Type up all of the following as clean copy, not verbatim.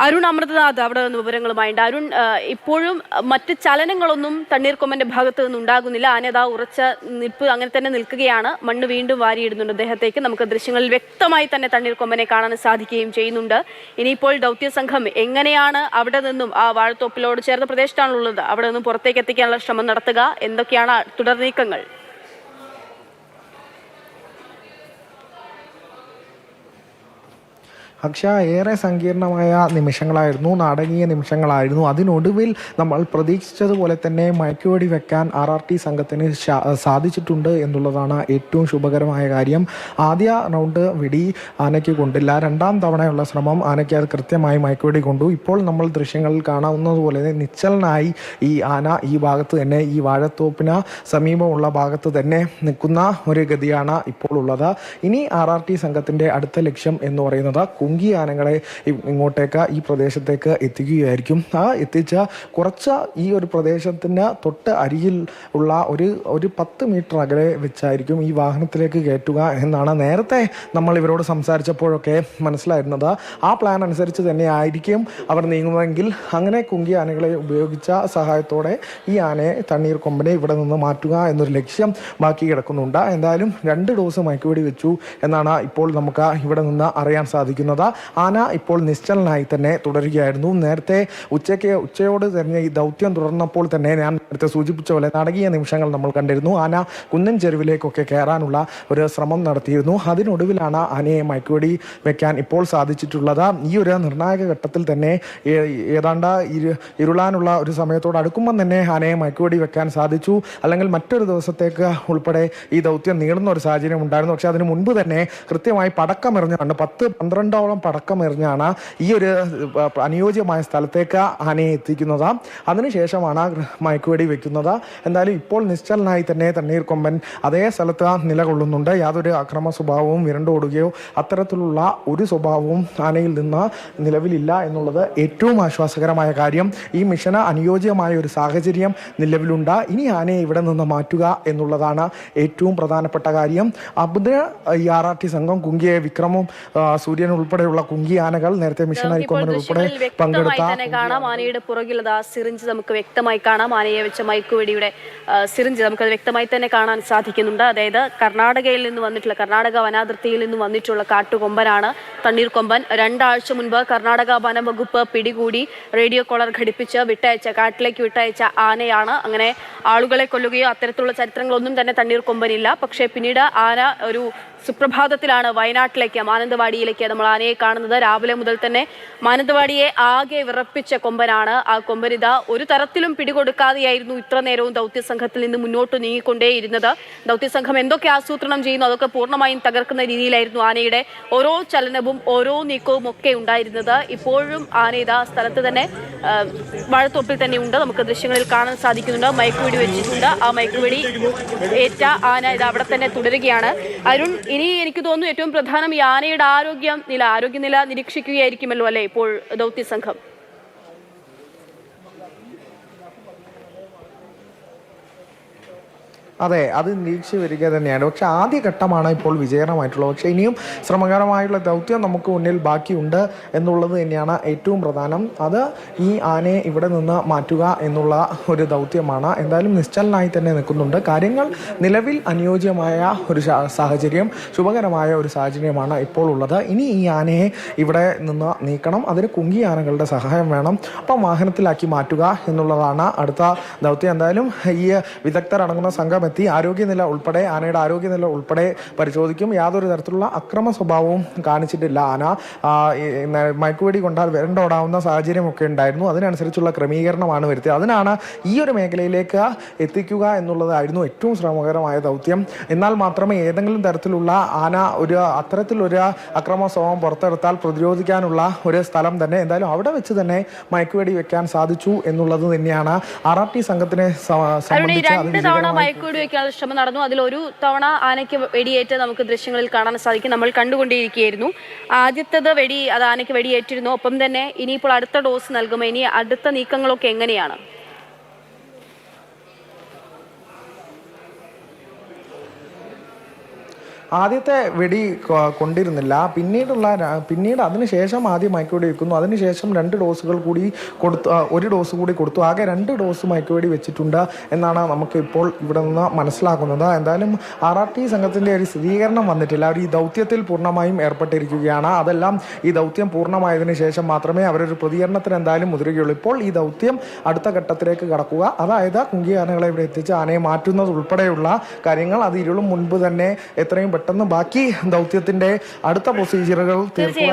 അരുൺ അമൃതനാഥ് അവിടെ നിന്ന് വിവരങ്ങളുമായിട്ട്. അരുൺ, ഇപ്പോഴും മറ്റ് ചലനങ്ങളൊന്നും തണ്ണീർക്കൊമ്പന്റെ ഭാഗത്ത് നിന്ന് ഉണ്ടാകുന്നില്ല. ആനത ഉറച്ച നിൽപ്പ് അങ്ങനെ തന്നെ നിൽക്കുകയാണ്. മണ്ണ് വീണ്ടും വാരിയിടുന്നുണ്ട് അദ്ദേഹത്തേക്ക്. നമുക്ക് ദൃശ്യങ്ങളിൽ വ്യക്തമായി തന്നെ തണ്ണീർക്കൊമ്പനെ കാണാൻ സാധിക്കുകയും ചെയ്യുന്നുണ്ട്. ഇനിയിപ്പോൾ ദൗത്യ സംഘം എങ്ങനെയാണ് അവിടെ നിന്നും ആ വാഴത്തോപ്പിലോട് ചേർന്ന പ്രദേശത്താണുള്ളത് അവിടെ നിന്നും പുറത്തേക്ക് എത്തിക്കാനുള്ള ശ്രമം നടത്തുക, എന്തൊക്കെയാണ് തുടർ നീക്കങ്ങൾ? പക്ഷേ ഏറെ സങ്കീർണമായ നിമിഷങ്ങളായിരുന്നു, നാടകീയ നിമിഷങ്ങളായിരുന്നു. അതിനൊടുവിൽ നമ്മൾ പ്രതീക്ഷിച്ചതുപോലെ തന്നെ മയക്കുവെടി വെക്കാൻ RRT സംഘത്തിന് സാധിച്ചിട്ടുണ്ട് എന്നുള്ളതാണ് ഏറ്റവും ശുഭകരമായ കാര്യം. ആദ്യ റൗണ്ട് വെടി ആനയ്ക്ക് കൊണ്ടില്ല. രണ്ടാം തവണയുള്ള ശ്രമം ആനയ്ക്ക് അത് കൃത്യമായി മയക്കുവെടി കൊണ്ടു. ഇപ്പോൾ നമ്മൾ ദൃശ്യങ്ങളിൽ കാണാവുന്നതുപോലെ നിശ്ചലനായി ഈ ആന ഈ ഭാഗത്ത് തന്നെ, ഈ വാഴത്തോപ്പിന് സമീപമുള്ള ഭാഗത്ത് തന്നെ നിൽക്കുന്ന ഒരു ഗതിയാണ് ഇപ്പോൾ ഉള്ളത്. ഇനി RRT സംഘത്തിൻ്റെ അടുത്ത ലക്ഷ്യം എന്ന് പറയുന്നത് കുങ്കി ആനകളെ ഇങ്ങോട്ടേക്ക്, ഈ പ്രദേശത്തേക്ക് എത്തിക്കുകയായിരിക്കും. എത്തിച്ച കുറച്ച് ഈ ഒരു പ്രദേശത്തിന് തൊട്ട് അരികിൽ ഉള്ള ഒരു 10 മീറ്റർ അകലെ വെച്ചായിരിക്കും ഈ വാഹനത്തിലേക്ക് കയറ്റുക എന്നാണ് നേരത്തെ നമ്മൾ ഇവരോട് സംസാരിച്ചപ്പോഴൊക്കെ മനസ്സിലായിരുന്നത്. ആ പ്ലാൻ അനുസരിച്ച് തന്നെ ആയിരിക്കും അവർ നീങ്ങുന്നതെങ്കിൽ അങ്ങനെ കുങ്കി ആനകളെ ഉപയോഗിച്ച സഹായത്തോടെ ഈ ആനയെ തണ്ണീർക്കൊമ്പനെ ഇവിടെ നിന്ന് മാറ്റുക എന്നൊരു ലക്ഷ്യം ബാക്കി കിടക്കുന്നുണ്ട്. എന്തായാലും 2 ഡോസ് മയക്കുവെടി വെച്ചു എന്നാണ് ഇപ്പോൾ നമുക്ക് ഇവിടെ നിന്ന് അറിയാൻ സാധിക്കുന്നത്. ആന ഇപ്പോൾ നിശ്ചലനായി തന്നെ തുടരുകയായിരുന്നു. നേരത്തെ ഉച്ചയോട് തന്നെ ഈ ദൗത്യം തുടർന്നപ്പോൾ തന്നെ ഞാൻ നേരത്തെ സൂചിപ്പിച്ച പോലെ നാടകീയ നിമിഷങ്ങൾ നമ്മൾ കണ്ടിരുന്നു. ആന കുന്നൻ ചെരുവിലേക്കൊക്കെ കയറാനുള്ള ഒരു ശ്രമം നടത്തിയിരുന്നു. അതിനൊടുവിലാണ് ആനയെ മയക്കുവെടി വെക്കാൻ ഇപ്പോൾ സാധിച്ചിട്ടുള്ളത്. ഈ ഒരു നിർണായക ഘട്ടത്തിൽ തന്നെ ഏതാണ്ട് ഇരുളാനുള്ള ഒരു സമയത്തോട് അടുക്കുമ്പം തന്നെ ആനയെ മയക്കുവെടി വെക്കാൻ സാധിച്ചു. അല്ലെങ്കിൽ മറ്റൊരു ദിവസത്തേക്ക് ഉൾപ്പെടെ ഈ ദൗത്യം നീളുന്ന ഒരു സാഹചര്യം ഉണ്ടായിരുന്നു. പക്ഷേ അതിന് മുൻപ് തന്നെ കൃത്യമായി പടക്കമെറിഞ്ഞാണ് 10-12ഓളം പടക്കമെറിഞ്ഞാണ് ഈ ഒരു അനുയോജ്യമായ സ്ഥലത്തേക്ക് ആനയെ എത്തിക്കുന്നത്. അതിനുശേഷമാണ് മയക്കുവെടി വെക്കുന്നത്. എന്തായാലും ഇപ്പോൾ നിശ്ചലനായി തന്നെ തണ്ണീർക്കൊമ്പൻ അതേ സ്ഥലത്ത് നിലകൊള്ളുന്നുണ്ട്. യാതൊരു അക്രമ സ്വഭാവവും വിരണ്ടോടുകയോ അത്തരത്തിലുള്ള ഒരു സ്വഭാവവും ആനയിൽ നിന്ന് നിലവിലില്ല എന്നുള്ളത് ഏറ്റവും ആശ്വാസകരമായ കാര്യം. ഈ മിഷന് അനുയോജ്യമായ ഒരു സാഹചര്യം നിലവിലുണ്ട്. ഇനി ആനയെ ഇവിടെ നിന്ന് മാറ്റുക എന്നുള്ളതാണ് ഏറ്റവും പ്രധാനപ്പെട്ട കാര്യം. അതിന് ഈ RRT സംഘം കുങ്കിയെ വിക്രമും സൂര്യൻ ഉൾപ്പെടെയുള്ള കുങ്കി ആനകൾ നേരത്തെ മിഷൻ അരിക്കൊമ്പൻ ഉൾപ്പെടെ പങ്കെടുത്ത കാണാം. ആനയുടെ പുറകിൽ ആ സിറിഞ്ച് നമുക്ക് വ്യക്തമായി കാണാം. ആനയെ വെച്ച മയക്കുവെടിയുടെ സിറിഞ്ച് നമുക്കത് വ്യക്തമായി തന്നെ കാണാൻ സാധിക്കുന്നുണ്ട്. അതായത് കർണാടകയിൽ നിന്ന് വന്നിട്ടുള്ള, കർണാടക വനാതിർത്തിയിൽ നിന്ന് വന്നിട്ടുള്ള കാട്ടുകൊമ്പനാണ് തണ്ണീർക്കൊമ്പൻ. 2 ആഴ്ച മുൻപ് കർണാടക വനംവകുപ്പ് പിടികൂടി റേഡിയോ കോളർ ഘടിപ്പിച്ച് കാട്ടിലേക്ക് വിട്ടയച്ച ആനയാണ്. അങ്ങനെ ആളുകളെ കൊല്ലുകയോ അത്തരത്തിലുള്ള ചരിത്രങ്ങളൊന്നും തന്നെ തണ്ണീർക്കൊമ്പനില്ല. പക്ഷേ പിന്നീട് ആന ഒരു സുപ്രഭാതത്തിലാണ് വയനാട്ടിലേക്ക്, മാനന്തവാടിയിലേക്ക് നമ്മൾ ആനയെ കാണുന്നത്. രാവിലെ മുതൽ തന്നെ മാനന്തവാടിയെ ആകെ വിറപ്പിച്ച കൊമ്പനാണ്. ആ കൊമ്പനിത ഒരു തരത്തിലും പിടികൊടുക്കാതെയായിരുന്നു ഇത്ര നേരവും ദൗത്യസംഘത്തിൽ നിന്ന് മുന്നോട്ട് നീങ്ങിക്കൊണ്ടേയിരുന്നത്. ദൗത്യസംഘം എന്തൊക്കെ ആസൂത്രണം ചെയ്യുന്നു അതൊക്കെ പൂർണ്ണമായും തകർക്കുന്ന രീതിയിലായിരുന്നു ആനയുടെ ഓരോ ചലനവും ഓരോ നീക്കവും ഒക്കെ ഉണ്ടായിരുന്നത്. ഇപ്പോഴും ആന ഇതാ സ്ഥലത്ത് തന്നെ വാഴത്തോപ്പിൽ തന്നെ ഉണ്ട്. നമുക്ക് ദൃശ്യങ്ങളിൽ കാണാൻ സാധിക്കുന്നുണ്ട്. മയക്കുവെടി വെച്ചിട്ടുണ്ട്. ആ മയക്കുവെടി ഏറ്റ ആന ഇത് അവിടെ തന്നെ തുടരുകയാണ്. അരുൺ, ഇനി എനിക്ക് തോന്നുന്നു ഏറ്റവും പ്രധാനം ഈ ആനയുടെ ആരോഗ്യനില നിരീക്ഷിക്കുകയായിരിക്കുമല്ലോ അല്ലെ ഇപ്പോൾ ദൗത്യ സംഘം? അതെ, അത് നിരീക്ഷിച്ച് വരിക തന്നെയാണ്. പക്ഷെ ആദ്യഘട്ടമാണ് ഇപ്പോൾ വിജയകരമായിട്ടുള്ളത്. പക്ഷേ ഇനിയും ശ്രമകരമായിട്ടുള്ള ദൗത്യം നമുക്ക് മുന്നിൽ ബാക്കിയുണ്ട് എന്നുള്ളത് തന്നെയാണ് ഏറ്റവും പ്രധാനം. അത് ഈ ആനയെ ഇവിടെ നിന്ന് മാറ്റുക എന്നുള്ള ഒരു ദൗത്യമാണ്. എന്തായാലും നിശ്ചലനായി തന്നെ നിൽക്കുന്നുണ്ട്. കാര്യങ്ങൾ നിലവിൽ അനുയോജ്യമായ ഒരു സാഹചര്യം, ശുഭകരമായ ഒരു സാഹചര്യമാണ് ഇപ്പോൾ ഉള്ളത്. ഇനി ഈ ആനയെ ഇവിടെ നിന്ന് നീക്കണം. അതിന് കുങ്കി ആനകളുടെ സഹായം വേണം. അപ്പം വാഹനത്തിലാക്കി മാറ്റുക എന്നുള്ളതാണ് അടുത്ത ദൗത്യം. എന്തായാലും ഈ വിദഗ്ധരടങ്ങുന്ന സംഘം ആനയുടെ ആരോഗ്യനില ഉൾപ്പെടെ പരിശോധിക്കും. യാതൊരു തരത്തിലുള്ള അക്രമ സ്വഭാവവും കാണിച്ചിട്ടില്ല ആന. മയക്കുവെടി കൊണ്ടാൽ വിരണ്ടോടാവുന്ന സാഹചര്യമൊക്കെ ഉണ്ടായിരുന്നു. അതിനനുസരിച്ചുള്ള ക്രമീകരണമാണ് വരുത്തിയത്. അതിനാണ് ഈ ഒരു മേഖലയിലേക്ക് എത്തിക്കുക എന്നുള്ളതായിരുന്നു ഏറ്റവും ശ്രമകരമായ ദൗത്യം. എന്നാൽ മാത്രമേ ഏതെങ്കിലും തരത്തിലുള്ള ആന അത്തരത്തിലൊരു അക്രമ സ്വഭാവം പുറത്തെടുത്താൽ പ്രതിരോധിക്കാനുള്ള ഒരു സ്ഥലം തന്നെ എന്തായാലും അവിടെ വെച്ച് തന്നെ മയക്കുവെടി വെക്കാൻ സാധിച്ചു എന്നുള്ളത് തന്നെയാണ് RRT സംഘത്തിനെ സംബന്ധിച്ച് വെക്കാനുള്ള ശ്രമം നടന്നു. അതിലൊരു തവണ ആനയ്ക്ക് വെടിയേറ്റ് നമുക്ക് ദൃശ്യങ്ങളിൽ കാണാൻ സാധിക്കും. നമ്മൾ കണ്ടുകൊണ്ടേയിരിക്കുകയായിരുന്നു. ആദ്യത്തേത് അത് ആനയ്ക്ക് വെടിയേറ്റിരുന്നു. ഒപ്പം തന്നെ ഇനിയിപ്പോൾ അടുത്ത ഡോസ് നൽകുമോ? ഇനി അടുത്ത നീക്കങ്ങളൊക്കെ എങ്ങനെയാണ്? ആദ്യത്തെ വെടി കൊണ്ടിരുന്നില്ല. പിന്നീട് അതിനുശേഷം ആദ്യം മയക്കുവെടി വെക്കുന്നു. അതിനുശേഷം 2 ഡോസുകൾ കൂടി കൊടുത്തു, 1 ഡോസ് കൂടി കൊടുത്തു. ആകെ 2 ഡോസ് മയക്കുവെടി വെച്ചിട്ടുണ്ട് എന്നാണ് നമുക്ക് ഇപ്പോൾ ഇവിടെ നിന്ന് മനസ്സിലാക്കുന്നത്. എന്തായാലും RRT സംഘത്തിൻ്റെ ഒരു സ്ഥിരീകരണം വന്നിട്ടില്ല. അവർ ഈ ദൗത്യത്തിൽ പൂർണ്ണമായും ഏർപ്പെട്ടിരിക്കുകയാണ്. അതെല്ലാം ഈ ദൗത്യം പൂർണ്ണമായതിനു ശേഷം മാത്രമേ അവരൊരു പ്രതികരണത്തിന് എന്തായാലും മുതിരുകയുള്ളൂ. ഇപ്പോൾ ഈ ദൗത്യം അടുത്ത ഘട്ടത്തിലേക്ക് കടക്കുക, അതായത് കുങ്കി ആനകളെ ഇവിടെ എത്തിച്ച് ആനയെ മാറ്റുന്നത് ഉൾപ്പെടെയുള്ള കാര്യങ്ങൾ അത് ഇരുളും മുൻപ് തന്നെ എത്രയും പെട്ടെന്ന് ബാക്കി ദൗത്യത്തിന്റെ അടുത്ത പ്രൊസീജിയറുകൾ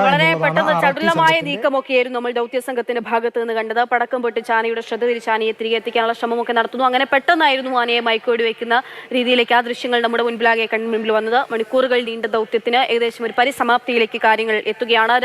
വളരെ പെട്ടെന്ന് ചടുലമായ നീക്കമൊക്കെയായിരുന്നു നമ്മൾ ദൗത്യ സംഘത്തിന്റെ ഭാഗത്ത് നിന്ന് കണ്ടത്. പടക്കം പൊട്ടിച്ച് ആനയുടെ ശ്രദ്ധ തിരിച്ച് ആനയെ തിരികെ എത്തിക്കാനുള്ള ശ്രമമൊക്കെ നടത്തുന്നു. അങ്ങനെ പെട്ടെന്നായിരുന്നു ആനയെ മയക്കുവെടി വെക്കുന്ന രീതിയിലേക്ക് ആ ദൃശ്യങ്ങൾ നമ്മുടെ മുൻപിലാകെ കൺമുൻപിൽ വന്നത്. മണിക്കൂറുകൾ നീണ്ട ദൗത്യത്തിന് ഏകദേശം ഒരു പരിസമാപ്തിയിലേക്ക് കാര്യങ്ങൾ എത്തുകയാണ്.